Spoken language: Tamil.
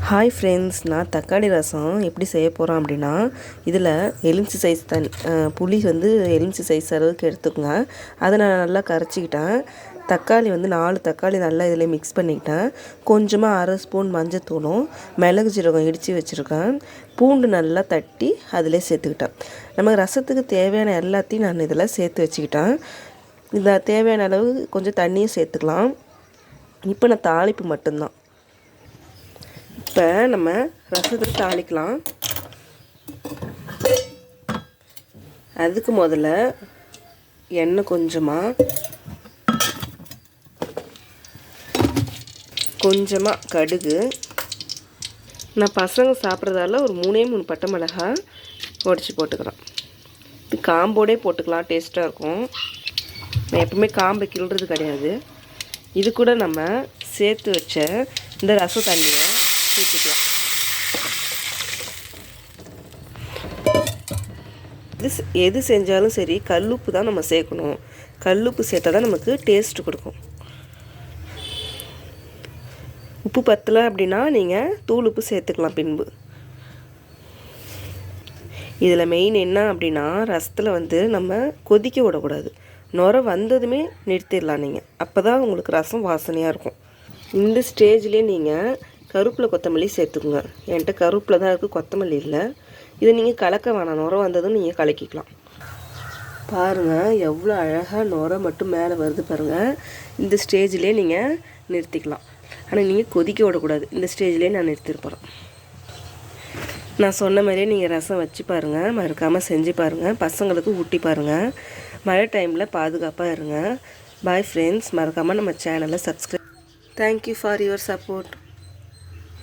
ஹாய் ஃப்ரெண்ட்ஸ், நான் தக்காளி ரசம் எப்படி செய்ய போகிறோம் அப்படின்னா, இதில் எலுமிச்சை சைஸ் புளி வந்து எலுமிச்சை சைஸ் அளவுக்கு எடுத்துக்கோங்க. அதை நான் நல்லா கரைச்சிக்கிட்டேன். தக்காளி வந்து 4 தக்காளி நல்லா இதில் மிக்ஸ் பண்ணிக்கிட்டேன். கொஞ்சமாக 1/2 ஸ்பூன் மஞ்சத்தூளும் மிளகு ஜீரகம் இடித்து வச்சுருக்கேன். பூண்டு நல்லா தட்டி அதிலே சேர்த்துக்கிட்டேன். நமக்கு ரசத்துக்கு தேவையான எல்லாத்தையும் நான் இதில் சேர்த்து வச்சுக்கிட்டேன். இதில் தேவையான அளவு கொஞ்சம் தண்ணியும் சேர்த்துக்கலாம். இப்போ நான் தாளிப்பு மட்டும்தான். இப்போ நம்ம ரசத்துக்கு தாளிக்கலாம். அதுக்கு முதல்ல எண்ணெய் கொஞ்சமாக கடுகு. நான் பசங்க சாப்பிட்றதால ஒரு 3 பட்டை மிளகாய் உடச்சி போட்டுக்கிறேன். இது காம்போடே போட்டுக்கலாம், டேஸ்ட்டாக இருக்கும். நான் எப்பவுமே காம்பை கிள்றது கிடையாது. இது கூட நம்ம சேர்த்து வச்ச இந்த ரச தண்ணியை ஊற்றிக்கலாம். எது செஞ்சாலும் சரி கல்லுப்பு தான் நம்ம சேர்க்கணும். கல்லுப்பு சேர்த்தா தான் நமக்கு டேஸ்ட் கொடுக்கும். உப்பு பத்தலை அப்படின்னா நீங்கள் தூள் உப்பு சேர்த்துக்கலாம் பின்பு. இதில் மெயின் என்ன அப்படின்னா, ரசத்தில் வந்து நம்ம கொதிக்க விடக்கூடாது. நுரை வந்ததுமே நிறுத்திடலாம் நீங்கள். அப்போ தான் உங்களுக்கு ரசம் வாசனையாக இருக்கும். இந்த ஸ்டேஜ்லேயே நீங்கள் கருவேப்பிலை கொத்தமல்லி சேர்த்துக்குங்க. என்கிட்ட கருவேப்பிலை தான் இருக்குது, கொத்தமல்லி இல்லை. இதை நீங்கள் கலக்க வேணாம், நுரை வந்ததும் நீங்கள் கலக்கிக்கலாம். பாருங்கள் எவ்வளோ அழகாக நுரை மட்டும் மேலே வருது பாருங்கள். இந்த ஸ்டேஜ்லேயே நீங்கள் நிறுத்திக்கலாம். ஆனால் நீங்கள் கொதிக்க விடக்கூடாது. இந்த ஸ்டேஜ்லேயே நான் நிறுத்திருப்பேன். நான் சொன்ன மாதிரியே நீங்கள் ரசம் வச்சு பாருங்கள், மறக்காமல் செஞ்சு பாருங்கள், பசங்களுக்கு ஊட்டி பாருங்கள். மழை டைமில் பாதுகாப்பாக இருங்க. பாய் ஃப்ரெண்ட்ஸ், மறக்காமல் நம்ம சேனலை subscribe. Thank you for your support.